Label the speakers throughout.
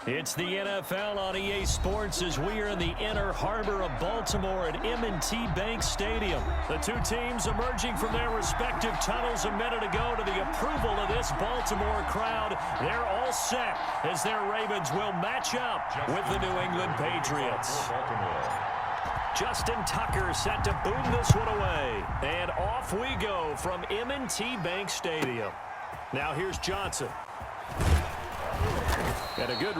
Speaker 1: It's the NFL on EA Sports as we are in the inner harbor of Baltimore at M&T Bank Stadium. The two teams emerging from their respective tunnels a minute ago to the approval of this Baltimore crowd. They're all set as their Ravens will match up with the New England Patriots. Justin Tucker set to boom this one away. And off we go from M&T Bank Stadium. Now here's Johnson. Got a good...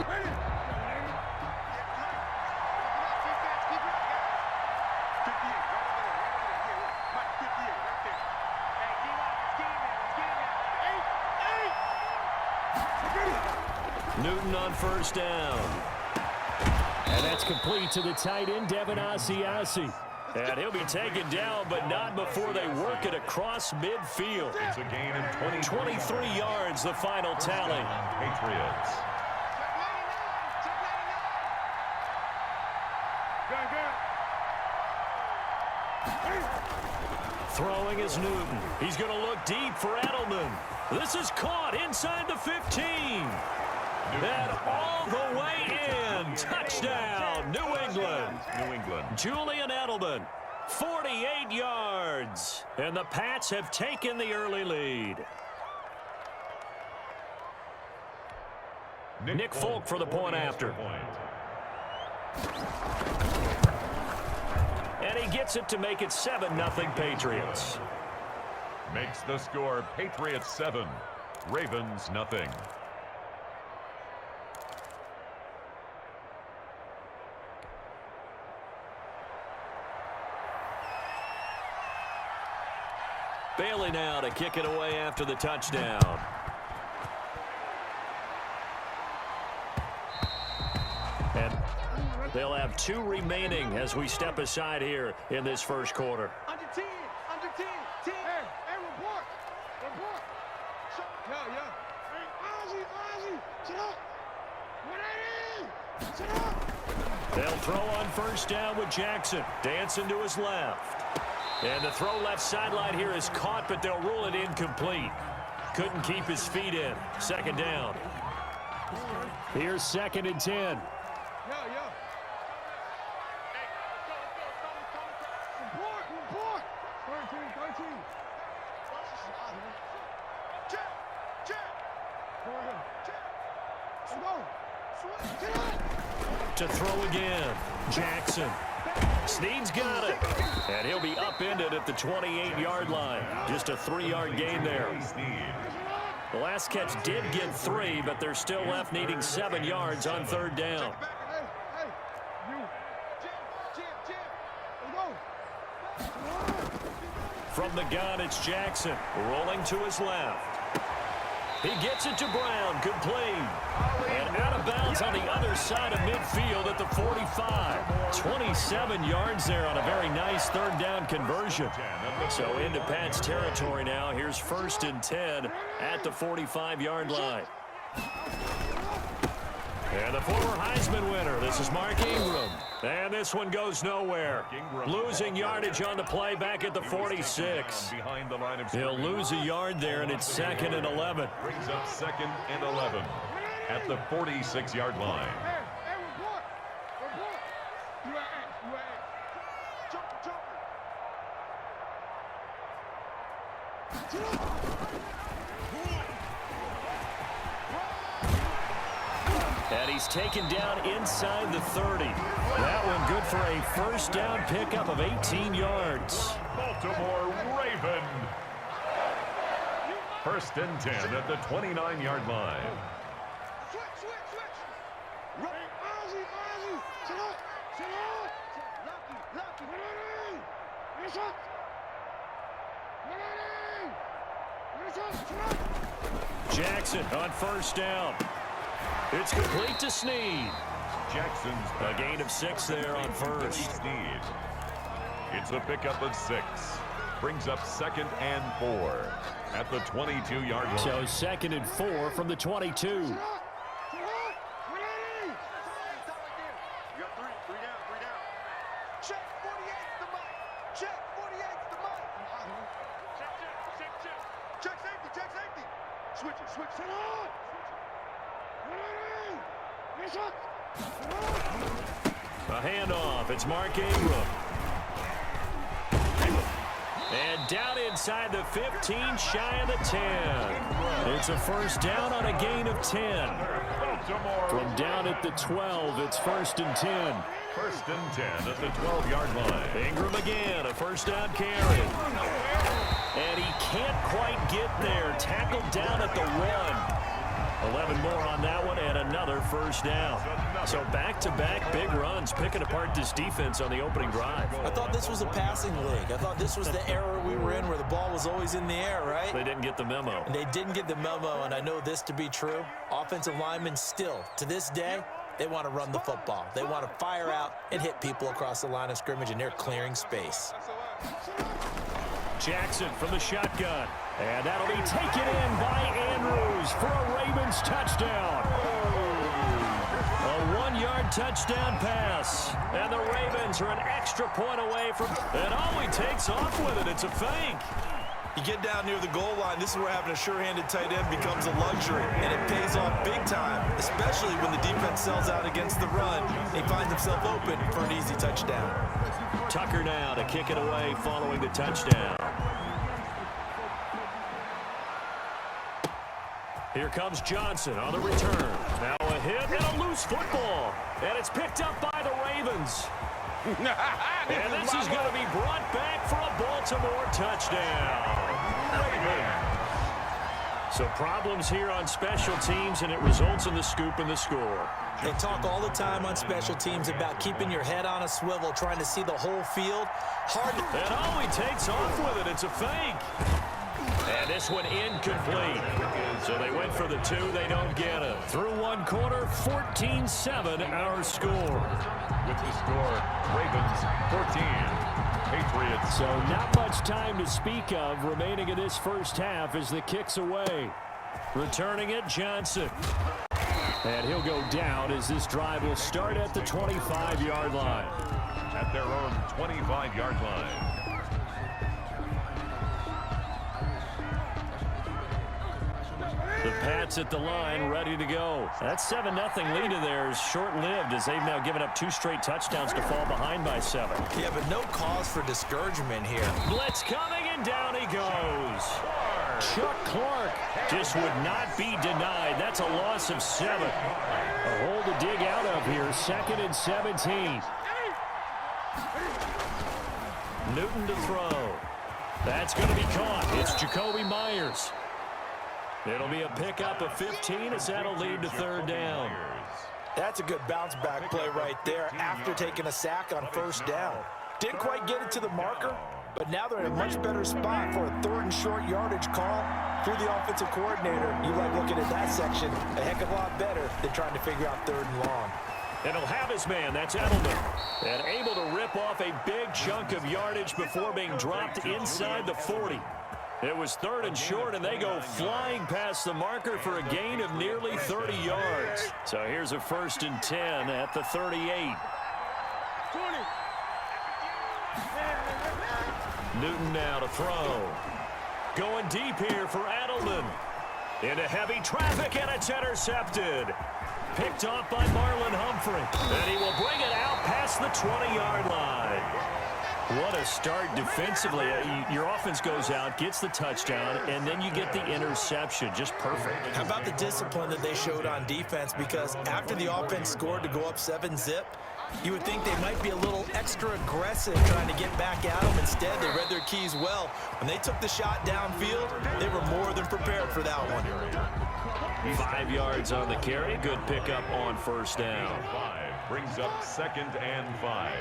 Speaker 1: Newton on first down. And that's complete to the tight end, Devin Asiasi. And he'll be taken down, but not before they work it across midfield.
Speaker 2: It's a gain of
Speaker 1: 23 yards, the final tally.
Speaker 2: Patriots.
Speaker 1: Throwing is Newton. He's going to look deep for Edelman. This is caught inside the 15. And all the way in. Touchdown, New England. Julian Edelman, 48 yards. And the Pats have taken the early lead. Nick Folk for the point after. And he gets it to make it 7-0 Patriots.
Speaker 2: Makes the score Patriots 7, Ravens nothing.
Speaker 1: Bailey now to kick it away after the touchdown. And they'll have 2 remaining as we step aside here in this first quarter.
Speaker 3: Under 10, team. Hey, report. Hey, Ozzy, sit up.
Speaker 1: They'll throw on first down with Jackson. Dancing to his left. And the throw left sideline here is caught, but they'll rule it incomplete. Couldn't keep his feet in. Second down. Here's 2nd and 10.
Speaker 3: Report. 13.
Speaker 1: To throw again. Jackson. Snead's got it. And he'll be upended at the 28-yard line. Just a 3-yard gain there. The last catch did get 3, but they're still left needing 7 yards on 3rd down. From the gun, it's Jackson. Rolling to his left. He gets it to Brown. Good play. And out of bounds on the other side of midfield at the 45. 27 yards there on a very nice 3rd down conversion. So into Pats territory now. Here's 1st and 10 at the 45-yard line. And the former Heisman winner, this is Mark Ingram. And this one goes nowhere. Losing yardage on the play back at the 46. He'll lose a yard there, and it's 2nd and 11.
Speaker 2: Brings up 2nd and 11 at the 46-yard line.
Speaker 1: And he's taken down inside the 30. That one good for a first down pickup of 18 yards.
Speaker 2: Baltimore Raven. 1st and 10 at the 29-yard line.
Speaker 1: Jackson on first down. It's complete to Snead.
Speaker 2: Jackson's
Speaker 1: a gain of 6 there on first.
Speaker 2: Snead. It's a pickup of 6. Brings up 2nd and 4 at the 22-yard line.
Speaker 1: So 2nd and 4 from the 22. A handoff. It's Mark Ingram. And down inside the 15, shy of the 10. It's a first down on a gain of 10. From down at the 12, it's 1st and 10.
Speaker 2: 1st and 10 at the 12-yard line.
Speaker 1: Ingram again, a first down carry. And he can't quite get there. Tackled down at the 1. 11 more on that one and another first down. So back-to-back big runs, picking apart this defense on the opening drive.
Speaker 4: I thought this was a passing league. I thought this was the era we were in where the ball was always in the air, right?
Speaker 1: They didn't get the memo.
Speaker 4: And they didn't get the memo, and I know this to be true. Offensive linemen still, to this day, they want to run the football. They want to fire out and hit people across the line of scrimmage, and they're clearing space.
Speaker 1: Jackson from the shotgun. And that'll be taken in by Andrews for a Ravens touchdown. A 1-yard touchdown pass. And the Ravens are an extra point away from... And all he takes off with it, it's a fake.
Speaker 4: You get down near the goal line, this is where having a sure-handed tight end becomes a luxury, and it pays off big time, especially when the defense sells out against the run. He finds himself open for an easy touchdown.
Speaker 1: Tucker now to kick it away following the touchdown. Here comes Johnson on the return. Now a hit and a loose football. And it's picked up by the Ravens. And this is going to be brought back for a Baltimore touchdown. So problems here on special teams, and it results in the scoop and the score.
Speaker 4: They talk all the time on special teams about keeping your head on a swivel, trying to see the whole field. Hard to...
Speaker 1: And all he takes off with it, it's a fake. And this one incomplete. So they went for the 2, they don't get it. Through one quarter, 14-7 our score.
Speaker 2: With the score, Ravens 14, Patriots.
Speaker 1: So not much time to speak of remaining in this first half as the kick's away. Returning it, Johnson. And he'll go down as this drive will start at the 25-yard line.
Speaker 2: At their own 25-yard line.
Speaker 1: The Pats at the line, ready to go. That 7-0 lead of theirs short-lived as they've now given up 2 straight touchdowns to fall behind by 7.
Speaker 4: Yeah, but no cause for discouragement here.
Speaker 1: Blitz coming, and down he goes. Chuck Clark just would not be denied. That's a loss of 7. A hole to dig out of here, 2nd and 17. Newton to throw. That's going to be caught. It's Jacoby Myers. It'll be a pickup of 15 as that'll lead to 3rd down.
Speaker 4: That's a good bounce-back play right there after taking a sack on 1st down. Didn't quite get it to the marker, but now they're in a much better spot for a 3rd and short yardage call. Through the offensive coordinator, you like looking at that section a heck of a lot better than trying to figure out 3rd and long.
Speaker 1: And he'll have his man, that's Edelman. And able to rip off a big chunk of yardage before being dropped inside the 40. It was 3rd and short, and they go flying past the marker for a gain of nearly 30 yards. So here's a 1st and 10 at the 38. Newton now to throw. Going deep here for Edelman. Into heavy traffic, and it's intercepted. Picked off by Marlon Humphrey. And he will bring it out past the 20-yard line. What a start defensively. Your offense goes out, gets the touchdown, and then you get the interception. Just perfect.
Speaker 4: How about the discipline that they showed on defense? Because after the offense scored to go up 7-zip, you would think they might be a little extra aggressive trying to get back at them. Instead, they read their keys well. When they took the shot downfield, they were more than prepared for that one.
Speaker 1: 5 yards on the carry. Good pickup on 1st down.
Speaker 2: 5 brings up 2nd and 5.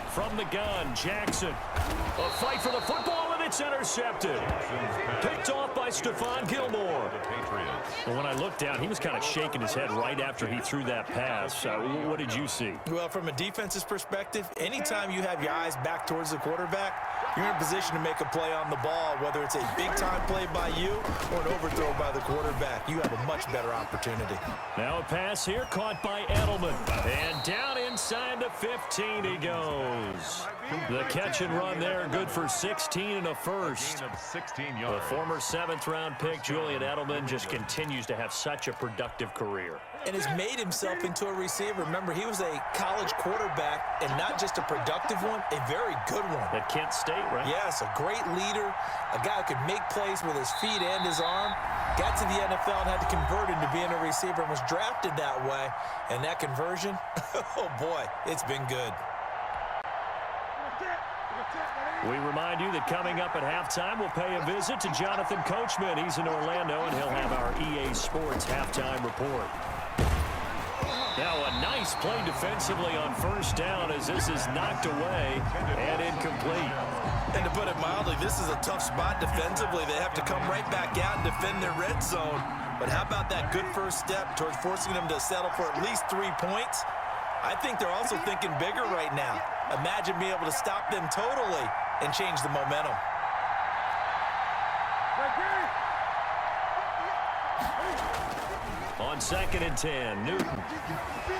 Speaker 1: From the gun, Jackson. A fight for the football, and It's intercepted. Picked off by Stephon Gilmore. Well, when I looked down, he was kind of shaking his head right after he threw that pass. What did you see?
Speaker 4: Well, from a defense's perspective, anytime you have your eyes back towards the quarterback, you're in a position to make a play on the ball, whether it's a big-time play by you or an overthrow by the quarterback. You have a much better opportunity.
Speaker 1: Now a pass here caught by Edelman. And down inside the 15 he goes. The catch and run there, good for 16 and a first. The former 7th-round pick, Julian Edelman, just continues to have such a productive career.
Speaker 4: And has made himself into a receiver. Remember, he was a college quarterback, and not just a productive one, a very good one.
Speaker 1: At Kent State, right?
Speaker 4: Yes, a great leader, a guy who could make plays with his feet and his arm. Got to the NFL and had to convert into being a receiver and was drafted that way. And that conversion, oh boy, it's been good.
Speaker 1: We remind you that coming up at halftime, we'll pay a visit to Jonathan Coachman. He's in Orlando, and he'll have our EA Sports halftime report. Now a nice play defensively on first down as this is knocked away and incomplete.
Speaker 4: And to put it mildly, this is a tough spot defensively. They have to come right back out and defend their red zone. But how about that good first step towards forcing them to settle for at least 3 points? I think they're also thinking bigger right now. Imagine being able to stop them totally and change the momentum.
Speaker 1: On 2nd and 10, Newton.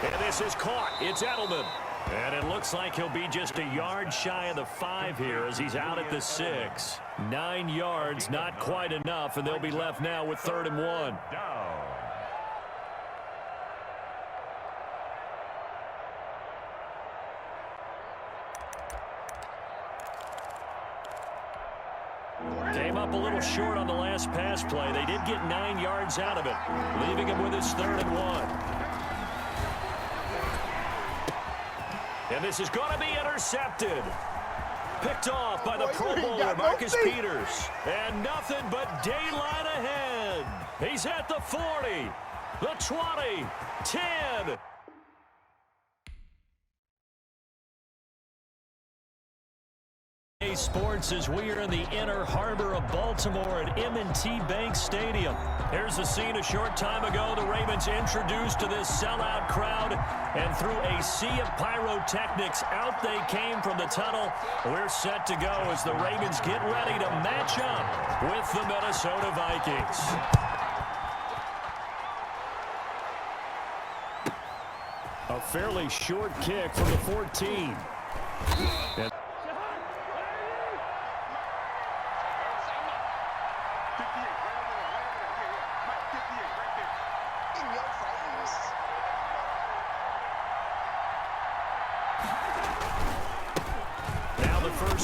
Speaker 1: And this is caught. It's Edelman. And it looks like he'll be just a yard shy of the 5 here as he's out at the 6. 9 yards, not quite enough, and they'll be left now with 3rd and 1. Came up a little short on the last pass play. They did get 9 yards out of it, leaving him with his 3rd and 1. And this is going to be intercepted. Picked off by the Pro Bowler, Marcus Peters. And nothing but daylight ahead. He's at the 40, the 20, 10. Sports as we are in the inner harbor of Baltimore at M&T Bank Stadium. Here's a scene a short time ago. The Ravens introduced to this sellout crowd, and through a sea of pyrotechnics, out they came from the tunnel. We're set to go as the Ravens get ready to match up with the Minnesota Vikings. A fairly short kick from the 14. And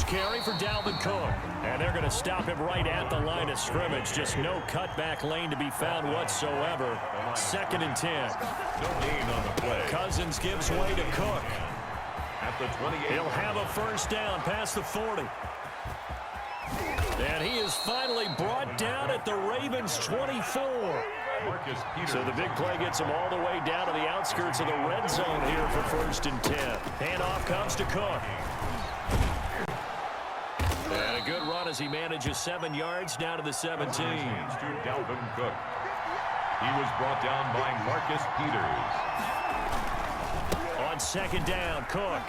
Speaker 1: carry for Dalvin Cook. And they're going to stop him right at the line of scrimmage. Just no cutback lane to be found whatsoever. 2nd and 10.
Speaker 2: No gain on the play.
Speaker 1: Cousins gives way to Cook.
Speaker 2: At the 28.
Speaker 1: He'll have a first down past the 40. And he is finally brought down at the Ravens 24.
Speaker 2: Marcus Peters.
Speaker 1: So the big play gets him all the way down to the outskirts of the red zone here for 1st and 10. Handoff comes to Cook. And a good run as he manages 7 yards down to the 17.
Speaker 2: To Dalvin Cook. He was brought down by Marcus Peters.
Speaker 1: On 2nd down, Cook.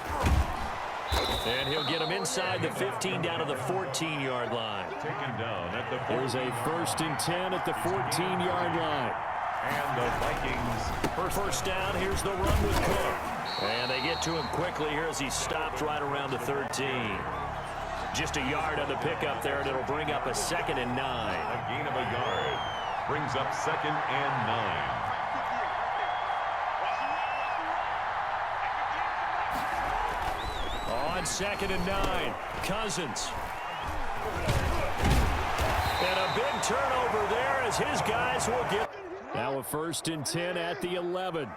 Speaker 1: And he'll get him inside the 15 down to the 14-yard line.
Speaker 2: Taken down at the 14.
Speaker 1: There's a 1st and 10 at the 14-yard line.
Speaker 2: And the Vikings
Speaker 1: first down. Here's the run with Cook. And they get to him quickly here as he stopped right around the 13. Just a yard on the pickup there, and it'll bring up a 2nd and 9.
Speaker 2: A gain of a yard. Brings up 2nd and 9.
Speaker 1: On 2nd and 9, Cousins. And a big turnover there as his guys will get. Now a 1st and 10 at the 11.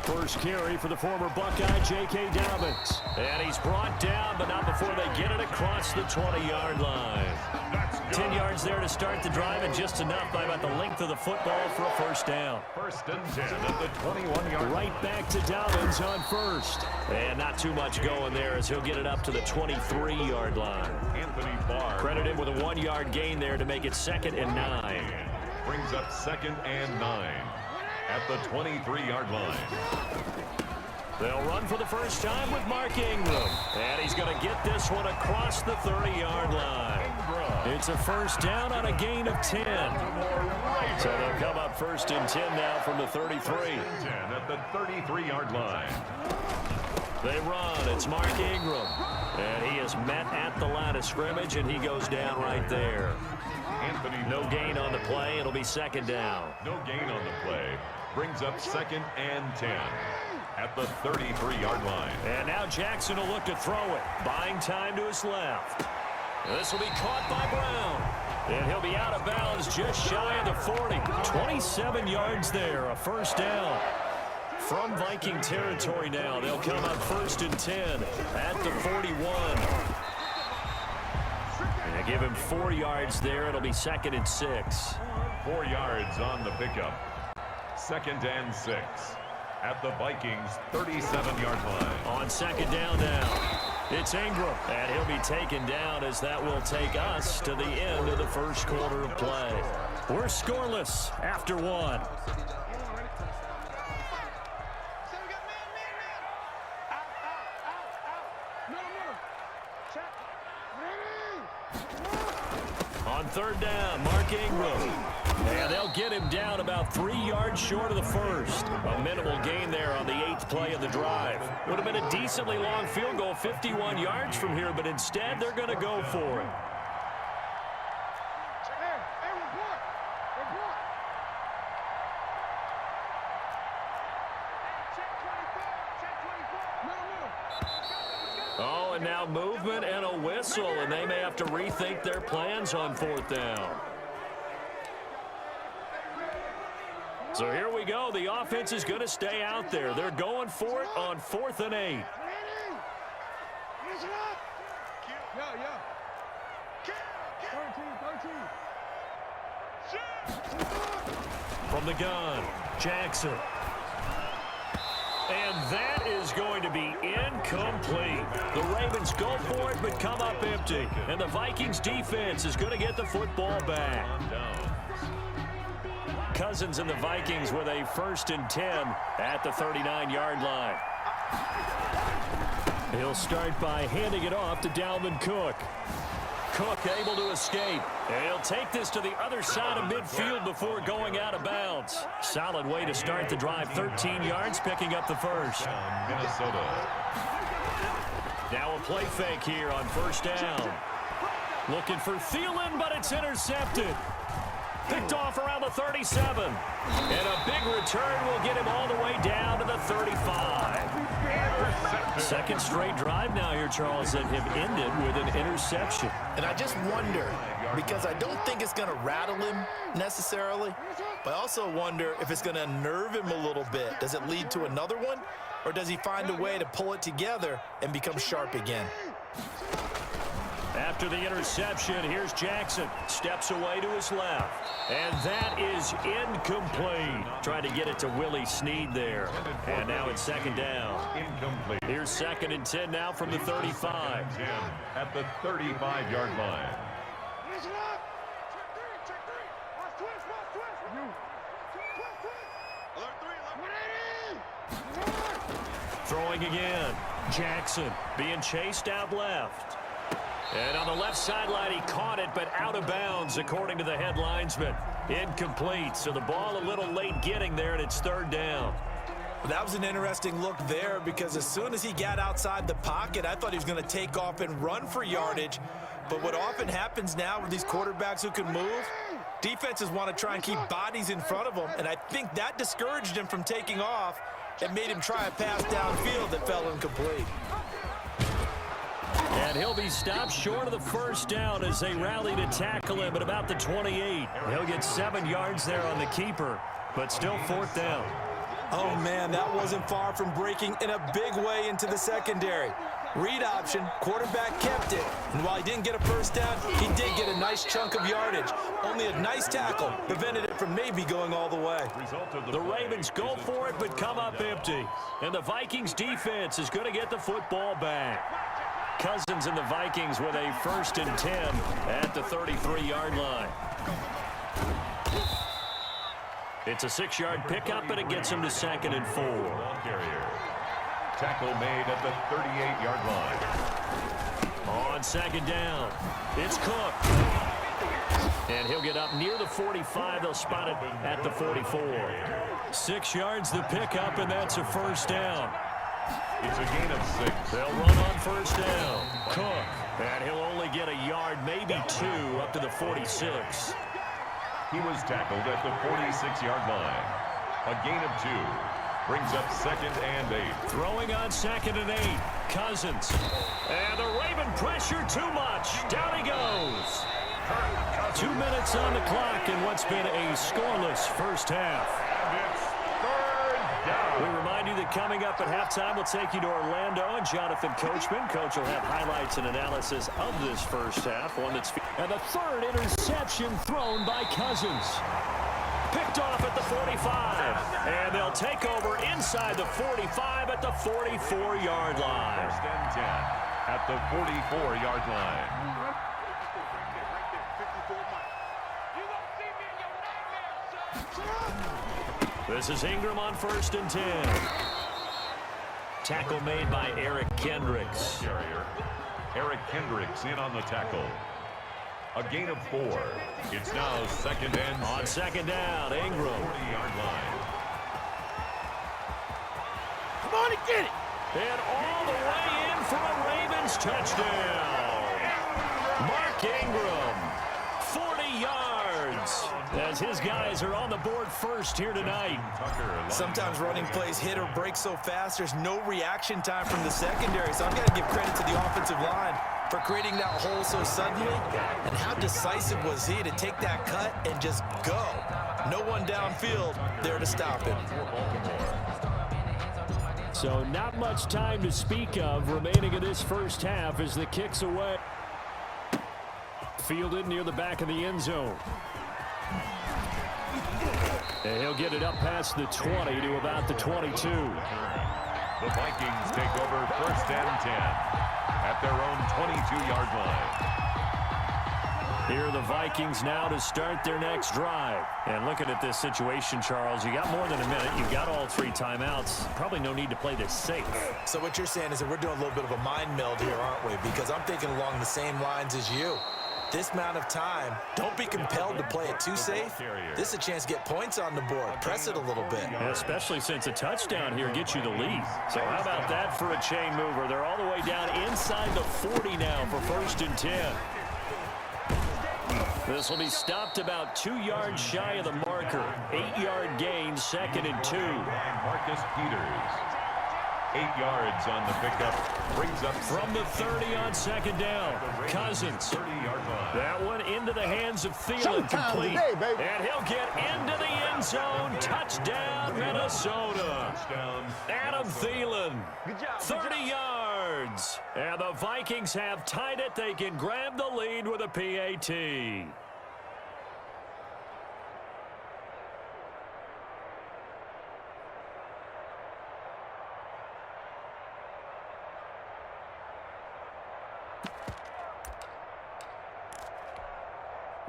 Speaker 1: First carry for the former Buckeye, J.K. Dobbins. And he's brought down, but not before they get it across the 20-yard line.
Speaker 2: That's
Speaker 1: 10 yards there to start the drive, and just enough by about the length of the football for a first down.
Speaker 2: First and 10 at the 21-yard line.
Speaker 1: Right back to Dobbins on first. And not too much going there as he'll get it up to the 23-yard line.
Speaker 2: Anthony Barr.
Speaker 1: Credit him with a 1-yard gain there to make it 2nd and 9.
Speaker 2: Brings up 2nd and 9 at the 23-yard line.
Speaker 1: They'll run for the first time with Mark Ingram. And he's going to get this one across the 30-yard line. It's a first down on a gain of 10. So they'll come up 1st and 10 now from the 33.
Speaker 2: 10 at the 33-yard line.
Speaker 1: They run. It's Mark Ingram. And he is met at the line of scrimmage, and he goes down right there.
Speaker 2: Anthony.
Speaker 1: No gain on the play. It'll be 2nd down.
Speaker 2: No gain on the play. Brings up 2nd and 10 at the 33-yard line.
Speaker 1: And now Jackson will look to throw it. Buying time to his left. This will be caught by Brown. And he'll be out of bounds just shy of the 40. 27 yards there, a first down. From Viking territory now, they'll come up 1st and 10 at the 41. And they give him 4 yards there. It'll be 2nd and 6.
Speaker 2: 4 yards on the pickup. 2nd and 6 at the Vikings 37-yard line.
Speaker 1: On 2nd down now, it's Ingram, and he'll be taken down as that will take us to the end of the first quarter of play. We're scoreless after 1. On 3rd down, Mark Ingram. And they'll get him down about 3 yards short of the first. A minimal gain there on the 8th play of the drive. Would have been a decently long field goal, 51 yards from here, but instead they're going to go for it. Oh, and now movement and a whistle, and they may have to rethink their plans on 4th down. So here we go. The offense is going to stay out there. They're going for it on 4th and 8. From the gun, Jackson. And that is going to be incomplete. The Ravens go for it, but come up empty. And the Vikings defense is going to get the football back. Cousins and the Vikings with a 1st and 10 at the 39-yard line. He'll start by handing it off to Dalvin Cook. Cook able to escape. And he'll take this to the other side of midfield before going out of bounds. Solid way to start the drive. 13 yards, picking up the first.
Speaker 2: Minnesota.
Speaker 1: Now a play fake here on 1st down. Looking for Thielen, but it's intercepted. Picked off around the 37. And a big return will get him all the way down to the 35. Second straight drive now here, Charles, that have ended with an interception.
Speaker 4: And I just wonder, because I don't think it's going to rattle him necessarily, but I also wonder if it's going to unnerve him a little bit. Does it lead to another one, or does he find a way to pull it together and become sharp again?
Speaker 1: After the interception, here's Jackson. Steps away to his left. And that is incomplete. Trying to get it to Willie Snead there. And now it's 2nd down.
Speaker 2: Incomplete.
Speaker 1: Here's 2nd and 10 now from the 35.
Speaker 2: 10 at the 35-yard line.
Speaker 1: Throwing again. Jackson being chased out left. And on the left sideline, he caught it, but out of bounds, according to the head linesman. Incomplete, so the ball a little late getting there, and it's 3rd down.
Speaker 4: That was an interesting look there, because as soon as he got outside the pocket, I thought he was going to take off and run for yardage. But what often happens now with these quarterbacks who can move, defenses want to try and keep bodies in front of them, and I think that discouraged him from taking off and made him try a pass downfield that fell incomplete.
Speaker 1: And he'll be stopped short of the first down as they rally to tackle him at about the 28. He'll get 7 yards there on the keeper, but still 4th down.
Speaker 4: Oh, man, that wasn't far from breaking in a big way into the secondary. Read option, quarterback kept it, and while he didn't get a first down, he did get a nice chunk of yardage. Only a nice tackle prevented it from maybe going all the way.
Speaker 1: The Ravens go for it but come up empty. And the Vikings defense is going to get the football back. Cousins and the Vikings with a 1st and 10 at the 33-yard line. It's a 6-yard pickup, and it gets him to 2nd and 4.
Speaker 2: Tackle made at the 38-yard line.
Speaker 1: On 2nd down, it's Cook. And he'll get up near the 45. They'll spot it at the 44. 6 yards the pickup, and that's a 1st down.
Speaker 2: It's a gain of 6.
Speaker 1: They'll run on 1st down. Cook. And he'll only get a yard, maybe 2, up to the 46.
Speaker 2: He was tackled at the 46-yard line. A gain of 2. Brings up 2nd and 8.
Speaker 1: Throwing on 2nd and 8. Cousins. And the Raven pressure too much. Down he goes. 2 minutes on the clock in what's been a scoreless first half.
Speaker 2: It's 3rd down.
Speaker 1: We remind you that coming up at halftime, we'll take you to Orlando and Jonathan Coachman. Coach will have highlights and analysis of this first half. And the 3rd interception thrown by Cousins. Picked off at the 45. And they'll take over inside the 45 at the 44-yard line.
Speaker 2: 1st and 10 at the 44-yard line.
Speaker 1: This is Ingram on 1st and 10. Tackle made by Eric Kendricks.
Speaker 2: Eric Kendricks in on the tackle. A gain of 4. It's now 2nd and 6.
Speaker 1: On 2nd down, Ingram.
Speaker 2: 40-yard line.
Speaker 3: Come on and get it.
Speaker 1: And all the way in for a Ravens touchdown. Mark Ingram, 40 yards, as his guys are on the board first here tonight.
Speaker 4: Sometimes running plays hit or break so fast, there's no reaction time from the secondary. So I've got to give credit to the offensive line for creating that hole so suddenly. And how decisive was he to take that cut and just go? No one downfield there to stop him.
Speaker 1: So not much time to speak of remaining in this first half as the kick's away. Fielded near the back of the end zone. And he'll get it up past the 20 to about the 22.
Speaker 2: The Vikings take over 1st and 10 at their own 22-yard line.
Speaker 1: Here are the Vikings now to start their next drive. And looking at this situation, Charles, you got more than a minute. You've got all 3 timeouts. Probably no need to play this safe.
Speaker 4: So what you're saying is that we're doing a little bit of a mind meld here, aren't we? Because I'm thinking along the same lines as you. This amount of time, don't be compelled to play it too safe. This is a chance to get points on the board. Press it a little bit.
Speaker 1: Yeah, especially since a touchdown here gets you the lead. So how about that for a chain mover? They're all the way down inside the 40 now for 1st and 10. This will be stopped about 2 yards shy of the marker. 8-yard gain, 2nd and 2.
Speaker 2: Marcus Peters. 8 yards on the pickup. Brings up
Speaker 1: from the 30 on 2nd down. Cousins.
Speaker 2: 30-yard line.
Speaker 1: That one into the hands of Thielen, complete.
Speaker 3: Today,
Speaker 1: and he'll get into the end zone. Touchdown, Minnesota.
Speaker 2: Touchdown.
Speaker 1: Adam Thielen.
Speaker 3: Good job.
Speaker 1: 30 yards. And the Vikings have tied it. They can grab the lead with a PAT.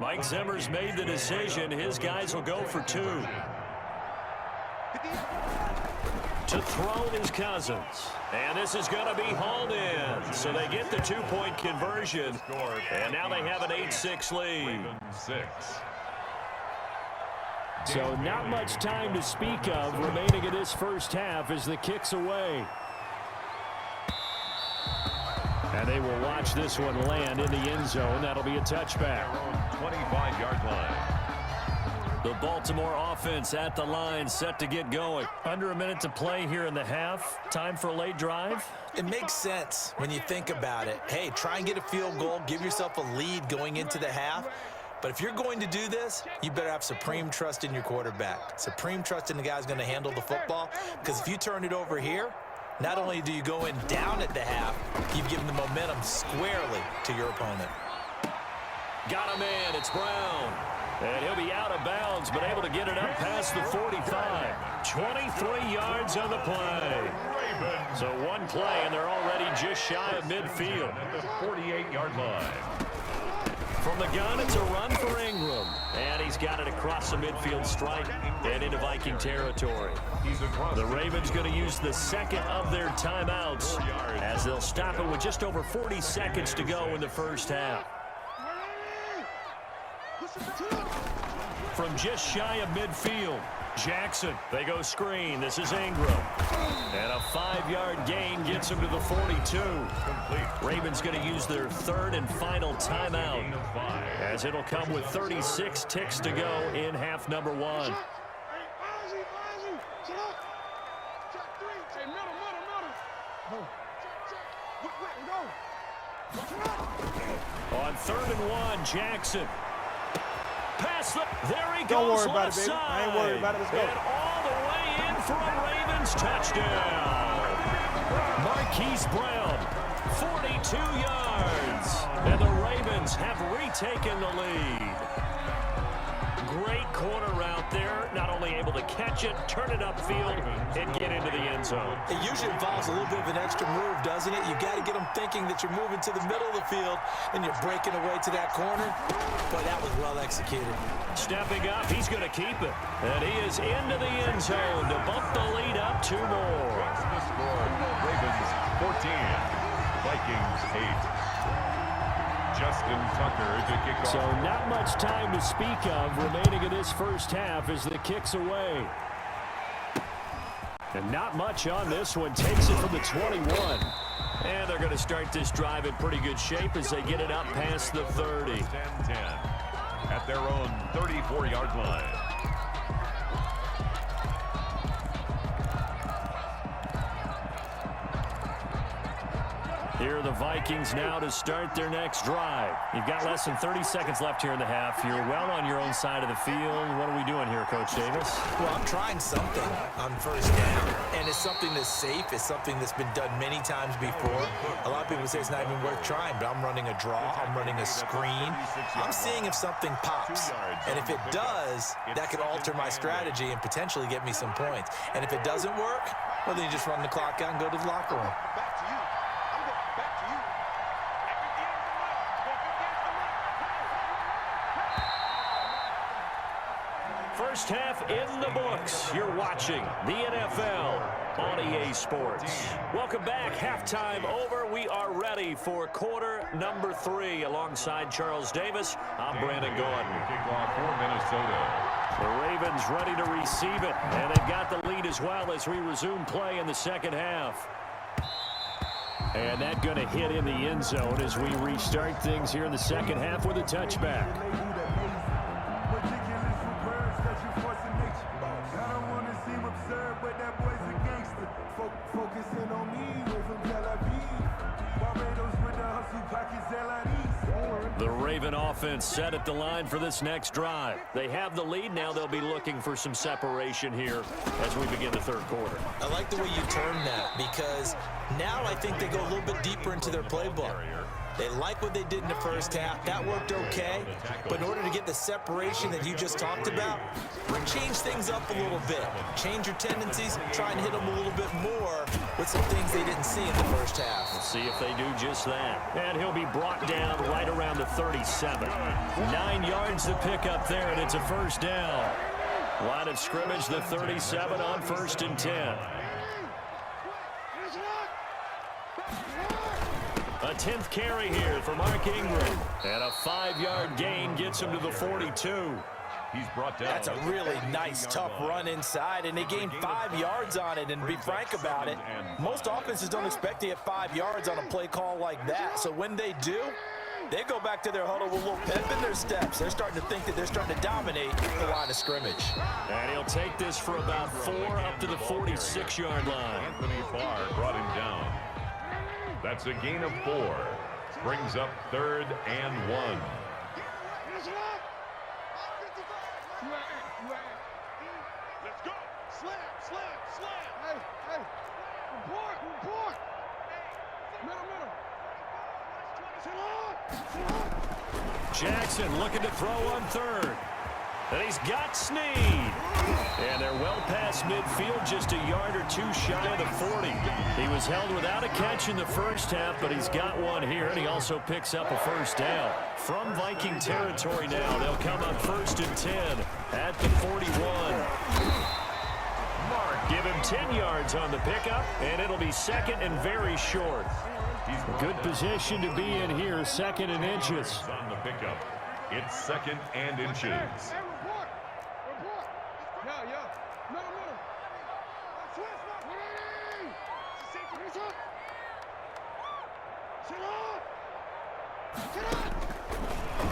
Speaker 1: Mike Zimmer's made the decision. His guys will go for 2. To throw is Cousins. And this is going to be hauled in. So they get the 2-point conversion. And now they have an 8-6 lead.
Speaker 2: 6.
Speaker 1: So not much time to speak of remaining in this first half as the kick's away. And they will watch this one land in the end zone. That'll be a touchback.
Speaker 2: 25-yard line.
Speaker 1: The Baltimore offense at the line, set to get going. Under a minute to play here in the half. Time for a late drive.
Speaker 4: It makes sense when you think about it. Hey, try and get a field goal. Give yourself a lead going into the half. But if you're going to do this, you better have supreme trust in your quarterback. Supreme trust in the guy who's going to handle the football. Because if you turn it over here, Not only do you go in down at the half, you've given the momentum squarely to your opponent.
Speaker 1: Got him in. It's Brown. And he'll be out of bounds, but able to get it up past the 45. 23 yards on the play. So one play, and they're already just shy of midfield.
Speaker 2: At the 48-yard line.
Speaker 1: From the gun, it's a run for Ingram. And he's got it across the midfield stripe and into Viking territory. The Ravens going to use the second of their timeouts as they'll stop it with just over 40 seconds to go in the first half. From just shy of midfield, Jackson. They go screen. This is Ingram. And a 5-yard gain gets him to the 42. Ravens going to use their third and final timeout as it'll come with 36 ticks to go in half number one. On 3rd and 1, Jackson. Pass the, there he goes.
Speaker 3: Don't worry about it,
Speaker 1: left
Speaker 3: baby. I ain't worried about it. Let's go.
Speaker 1: And all the way in for a Ravens touchdown. Marquise Brown, 42 yards. And the Ravens have retaken the lead. Great corner route there. Not only able to catch it, turn it upfield, and get into the end zone.
Speaker 4: It usually involves a little bit of an extra move, doesn't it? You got to get them thinking that you're moving to the middle of the field and you're breaking away to that corner. Boy, that was well executed.
Speaker 1: Stepping up, he's going to keep it. And he is into the end zone to bump the lead up 2 more.
Speaker 2: What's the score? Ravens 14, Vikings 8. Justin Tucker to kick off.
Speaker 1: So not much time to speak of remaining in this first half as the kick's away. And not much on this one. Takes it from the 21. And they're going to start this drive in pretty good shape as they get it up past the 30.
Speaker 2: 10-10 at their own 34-yard line.
Speaker 1: Here are the Vikings now to start their next drive. You've got less than 30 seconds left here in the half. You're well on your own side of the field. What are we doing here, Coach Davis?
Speaker 4: Well, I'm trying something on first down, and it's something that's safe. It's something that's been done many times before. A lot of people say it's not even worth trying, but I'm running a draw. I'm running a screen. I'm seeing if something pops, and if it does, that could alter my strategy and potentially get me some points. And if it doesn't work, well, then you just run the clock out and go to the locker room.
Speaker 3: Back to you. I'm going back to you.
Speaker 1: First half in the books. You're watching the NFL on EA Sports. Welcome back. Halftime over. We are ready for quarter number 3. Alongside Charles Davis, I'm Brandon Gordon.
Speaker 2: Kickoff for Minnesota.
Speaker 1: The Ravens ready to receive it, and they've got the lead as well as we resume play in the second half. And that going to hit in the end zone as we restart things here in the second half with a touchback. The Raven offense set at the line for this next drive. They have the lead. Now they'll be looking for some separation here as we begin the third quarter.
Speaker 4: I like the way you term that because now I think they go a little bit deeper into their playbook. They like what they did in the first half. That worked okay. But in order to get the separation that you just talked about, change things up a little bit. Change your tendencies. Try and hit them a little bit more with some things they didn't see in the first half.
Speaker 1: Let's see if they do just that. And he'll be brought down right around the 37. 9 yards to pick up there, and it's a first down. Line of scrimmage, the 37 on 1st and 10. A 10th carry here for Mark Ingram. And a 5-yard gain gets him to the 42.
Speaker 2: He's brought down.
Speaker 4: That's a really nice, tough run inside, and they gained 5 yards on it. And to be frank about it, most offenses don't expect to get 5 yards on a play call like that. So when they do, they go back to their huddle with a little pep in their steps. They're starting to think that they're starting to dominate the line of scrimmage.
Speaker 1: And he'll take this for about 4 up to the 46-yard line.
Speaker 2: Anthony Barr brought him down. That's a gain of 4. Brings up 3rd and 1.
Speaker 3: Let's go. Slam, slam, slam. Hey, report.
Speaker 1: Jackson looking to throw on third. And he's got Snead. And they're well past midfield, just a yard or two shy of the 40. He was held without a catch in the first half, but he's got one here, and he also picks up a first down. From Viking territory now, they'll come up 1st and 10 at the 41. Give him 10 yards on the pickup, and it'll be 2nd and very short. Good position to be in here, 2nd and inches.
Speaker 2: On the pickup, it's 2nd and inches.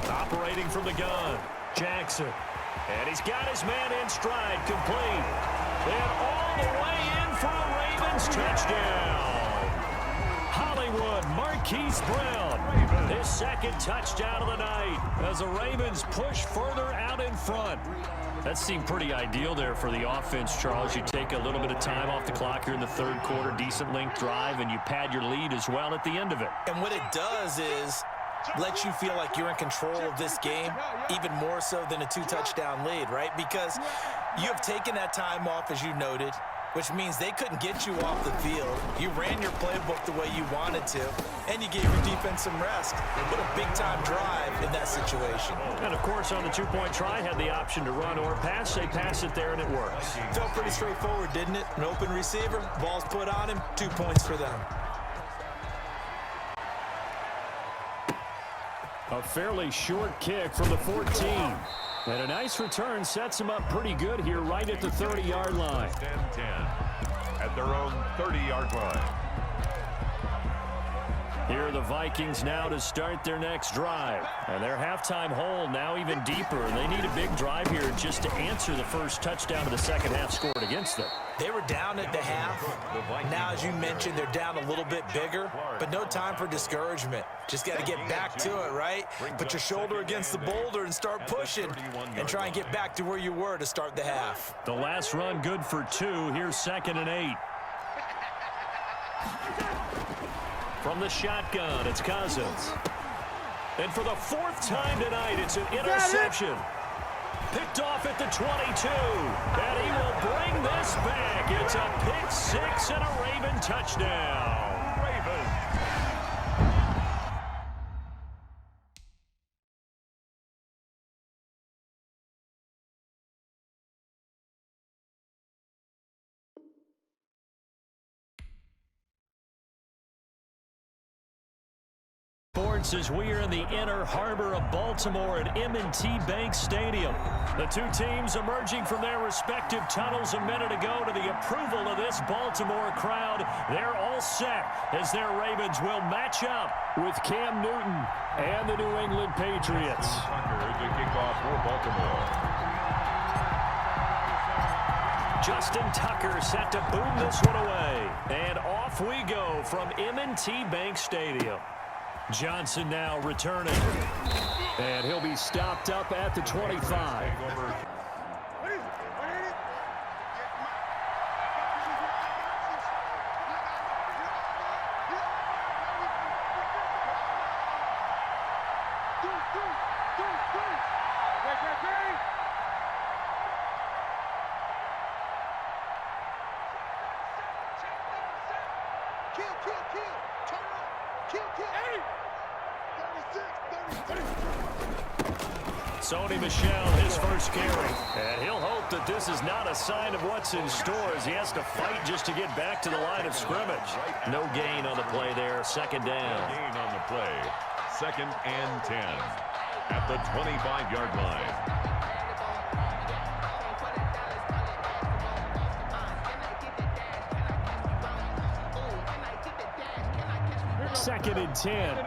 Speaker 1: Operating from the gun, Jackson. And he's got his man in stride, complete. And all the way in for a Ravens touchdown. Hollywood Marquise Brown, his 2nd touchdown of the night as the Ravens push further out in front. That seemed pretty ideal there for the offense, Charles. You take a little bit of time off the clock here in the 3rd quarter, decent length drive, and you pad your lead as well at the end of it.
Speaker 4: And what it does is let you feel like you're in control of this game, even more so than a 2-touchdown lead, right? Because you have taken that time off, as you noted, which means they couldn't get you off the field. You ran your playbook the way you wanted to, and you gave your defense some rest. What a big-time drive in that situation.
Speaker 1: And, of course, on the 2-point try, had the option to run or pass. They pass it there, and it works.
Speaker 4: Felt pretty straightforward, didn't it? An open receiver, ball's put on him, 2 points for them.
Speaker 1: A fairly short kick from the 14. And a nice return sets him up pretty good here right at the 30-yard line.
Speaker 2: 10 at their own 30-yard line.
Speaker 1: Here are the Vikings now to start their next drive. And their halftime hole now even deeper. And they need a big drive here just to answer the first touchdown of the second half scored against them.
Speaker 4: They were down at the half. Now, as you mentioned, they're down a little bit bigger, but no time for discouragement. Just got to get back to it, right? Put your shoulder against the boulder and start pushing and try and get back to where you were to start the half.
Speaker 1: The last run good for 2. Here's 2nd and 8. From the shotgun, it's Cousins. And for the 4th time tonight, it's an interception. Picked off at the 22. And he will bring this back. It's a pick 6 and a Raven touchdown. Ravens. As we are in the inner harbor of Baltimore at M&T Bank Stadium. The two teams emerging from their respective tunnels a minute ago to the approval of this Baltimore crowd. They're all set as their Ravens will match up with Cam Newton and the New England Patriots.
Speaker 2: Tucker to kick off for Baltimore.
Speaker 1: Justin Tucker set to boom this one away. And off we go from M&T Bank Stadium. Johnson now returning. And he'll be stopped up at the 25. Sony Michel, his first carry. And he'll hope that this is not a sign of what's in store as he has to fight just to get back to the line of scrimmage. No gain on the play there, 2nd down.
Speaker 2: No gain on the play, 2nd and 10 at the 25-yard line.
Speaker 1: 2nd and 10.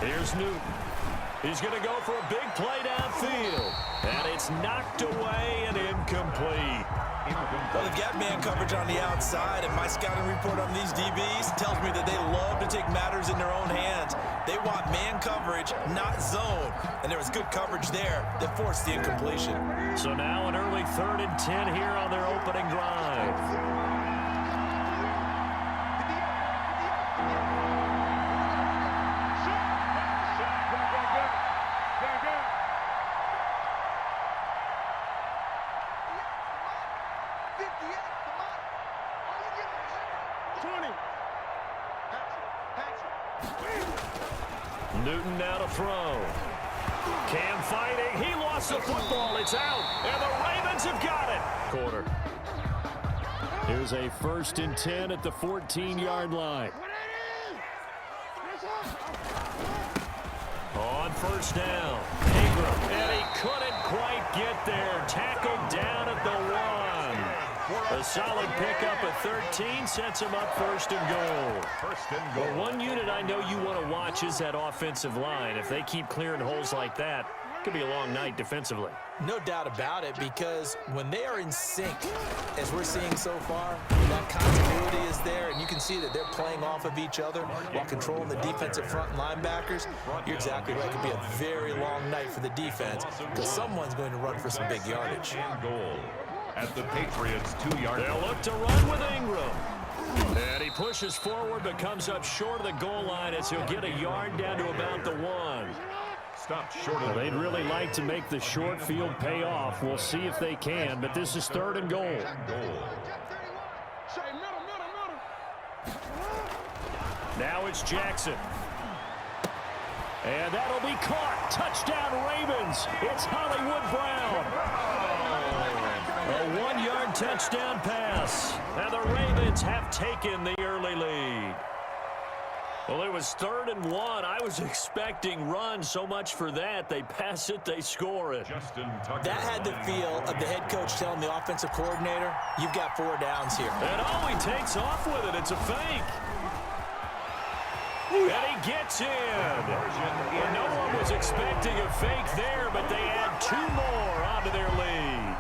Speaker 1: Here's Newton. He's going to go for a big play downfield. And it's knocked away and incomplete.
Speaker 4: Well, they've got man coverage on the outside, and my scouting report on these DBs tells me that they love to take matters in their own hands. They want man coverage, not zone. And there was good coverage there that forced the incompletion.
Speaker 1: So now an early 3rd and 10 here on their opening drive. Newton now to throw. Cam fighting. He lost the football. It's out. And the Ravens have got it. Quarter. Here's a 1st and 10 at the 14-yard line. On 1st down. Ingram. And he couldn't quite get there. Tackled down at the 1. A solid pickup at 13 sets him up 1st and goal. Well, one unit I know you want to watch is that offensive line. If they keep clearing holes like that, it could be a long night defensively.
Speaker 4: No doubt about it, because when they are in sync, as we're seeing so far, that continuity is there, and you can see that they're playing off of each other while controlling the defensive front linebackers. You're exactly right. It could be a very long night for the defense, because someone's going to run for some big yardage.
Speaker 2: Goal at the Patriots' 2-yard line.
Speaker 1: They'll look to run with Ingram. And he pushes forward but comes up short of the goal line as he'll get a yard down to about the 1.
Speaker 2: Stopped short of
Speaker 1: They'd really like to make the short field pay off. We'll see if they can, but this is 3rd and goal. Now it's Jackson. And that'll be caught. Touchdown Ravens. It's Hollywood Brown. A 1-yard touchdown pass. And the Ravens have taken the early lead. Well, it was 3rd and 1. I was expecting run. So much for that. They pass it, they score it.
Speaker 4: That had the feel of the head coach telling the offensive coordinator, you've got 4 downs here.
Speaker 1: And he takes off with it. It's a fake. And he gets in. Well, no one was expecting a fake there, but they add 2 more onto their lead.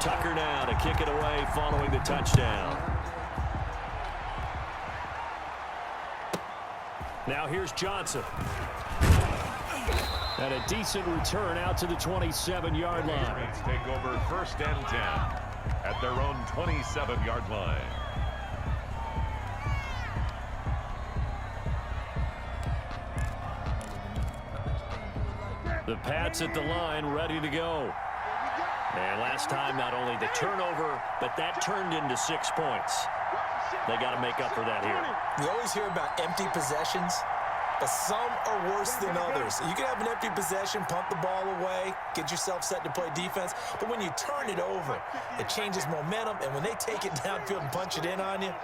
Speaker 1: Tucker now to kick it away following the touchdown. Now here's Johnson. And a decent return out to the 27-yard line.
Speaker 2: Patriots take over 1st and 10 at their own 27-yard line.
Speaker 1: The Pats at the line, ready to go. And last time, not only the turnover, but that turned into 6 points. They got to make up for that here.
Speaker 4: We always hear about empty possessions, but some are worse than others. You can have an empty possession, punt the ball away, get yourself set to play defense, but when you turn it over, it changes momentum, and when they take it downfield and punch it in on you,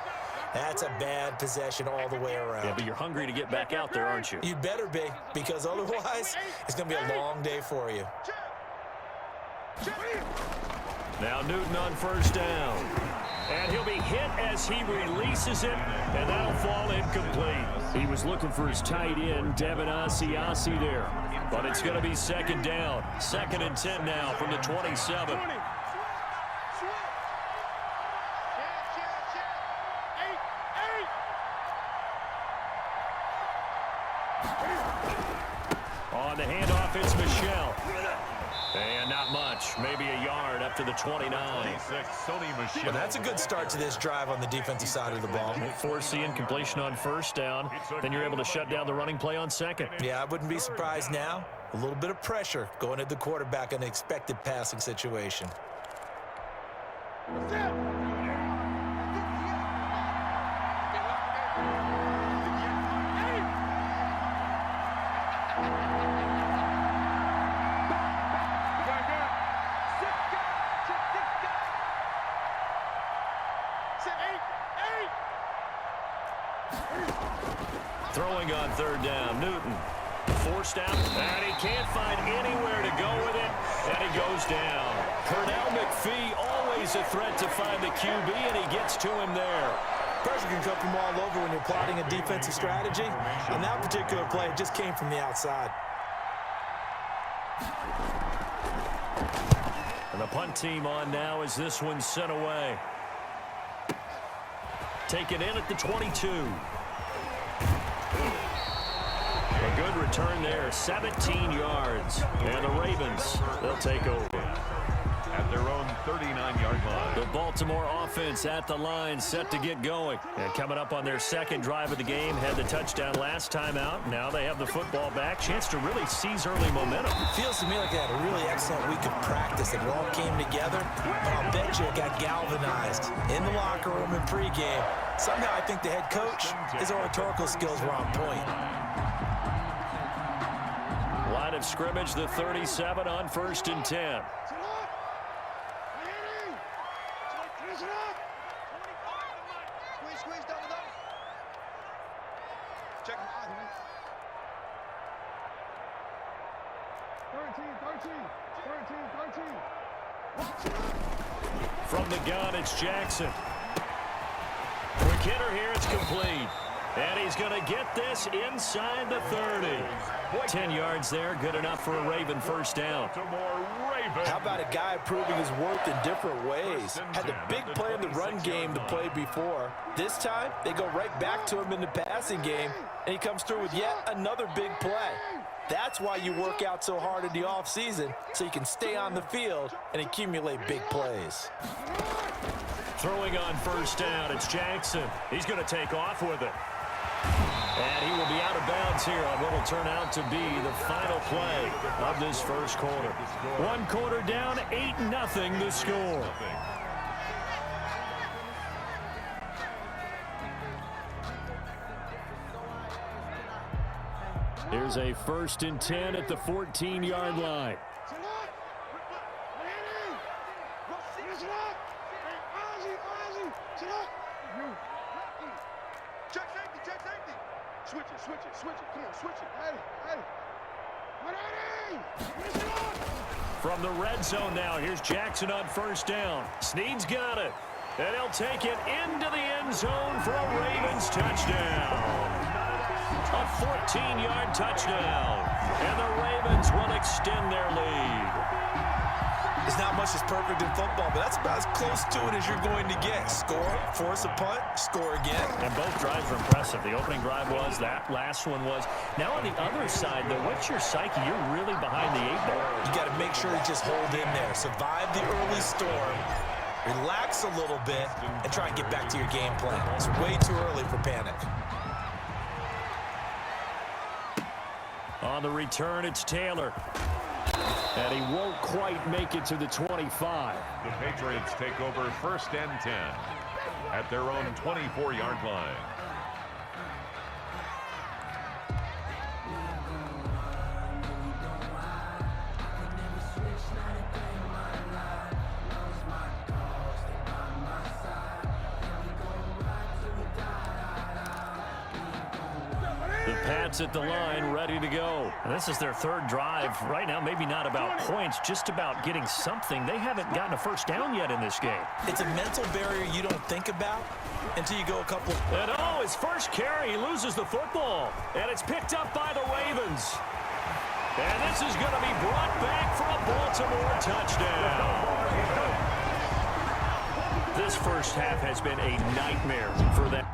Speaker 4: that's a bad possession all the way around.
Speaker 1: Yeah, but you're hungry to get back out there, aren't you?
Speaker 4: You'd better be, because otherwise, it's going to be a long day for you.
Speaker 1: Now Newton on 1st down. And he'll be hit as he releases it, and that'll fall incomplete. He was looking for his tight end, Devin Asiasi there. But it's going to be 2nd down. 2nd and 10 now from the 27. On the handoff, it's Michelle. And not much, maybe a yard up to the 29.
Speaker 4: Well, that's a good start to this drive on the defensive side of the ball.
Speaker 1: Force the incompletion on 1st down, then you're able to shut down the running play on 2nd.
Speaker 4: Yeah, I wouldn't be surprised now. A little bit of pressure going at the quarterback in an expected passing situation.
Speaker 1: Throwing on 3rd down, Newton. Forced out, and he can't find anywhere to go with it. And he goes down. Pernell McPhee, always a threat to find the QB, and he gets to him there.
Speaker 4: Pressure can come from all over when you're plotting a defensive strategy. On that particular play, it just came from the outside.
Speaker 1: And the punt team on now as this one's sent away. Taken in at the 22. A good return there, 17 yards. And the Ravens, they'll take over.
Speaker 2: At their own 39-yard line.
Speaker 1: The Baltimore offense at the line, set to get going. And coming up on their second drive of the game, had the touchdown last time out. Now they have the football back. Chance to really seize early momentum.
Speaker 4: Feels to me like they had a really excellent week of practice. It all came together, but I'll bet you it got galvanized in the locker room in pregame. Somehow I think the head coach, his oratorical skills were on point.
Speaker 1: Line of scrimmage, the 37 on 1st and 10.
Speaker 3: Squeeze, double. Check him out. 13.
Speaker 1: From the gun, it's Jackson. Quick hitter here, it's complete. And he's going to get this inside the 30. 10 yards there, good enough for a Raven first down.
Speaker 4: How about a guy proving his worth in different ways? Had the big play in the run game to play before. This time, they go right back to him in the passing game, and he comes through with yet another big play. That's why you work out so hard in the offseason, so you can stay on the field and accumulate big plays.
Speaker 1: Throwing on first down, it's Jackson. He's going to take off with it. And he will be out of bounds here on what will turn out to be the final play of this first quarter. 1 quarter down, 8-0 the score. Here's a 1st and 10 at the 14-yard line.
Speaker 3: Switch it. Come on, switch it. Hey.
Speaker 1: From the red zone now, here's Jackson on first down. Snead's got it. And he'll take it into the end zone for a Ravens touchdown. A 14-yard touchdown. And the Ravens will extend their lead.
Speaker 4: There's not much that's perfect in football, but that's about as close to it as you're going to get. Score, force a punt, score again.
Speaker 1: And both drives were impressive. The opening drive was, that last one was. Now on the other side, though, what's your psyche? You're really behind the 8 ball.
Speaker 4: You got to make sure you just hold in there. Survive the early storm. Relax a little bit and try and get back to your game plan. It's way too early for panic.
Speaker 1: On the return, it's Taylor. And he won't quite make it to the 25.
Speaker 2: The Patriots take over 1st and 10 at their own 24-yard line.
Speaker 1: The Pats at the line, ready to go. And this is their 3rd drive. Right now, maybe not about points, just about getting something. They haven't gotten a first down yet in this game.
Speaker 4: It's a mental barrier you don't think about until you go a couple.
Speaker 1: And his first carry, he loses the football. And it's picked up by the Ravens. And this is going to be brought back for a Baltimore touchdown. This first half has been a nightmare for them.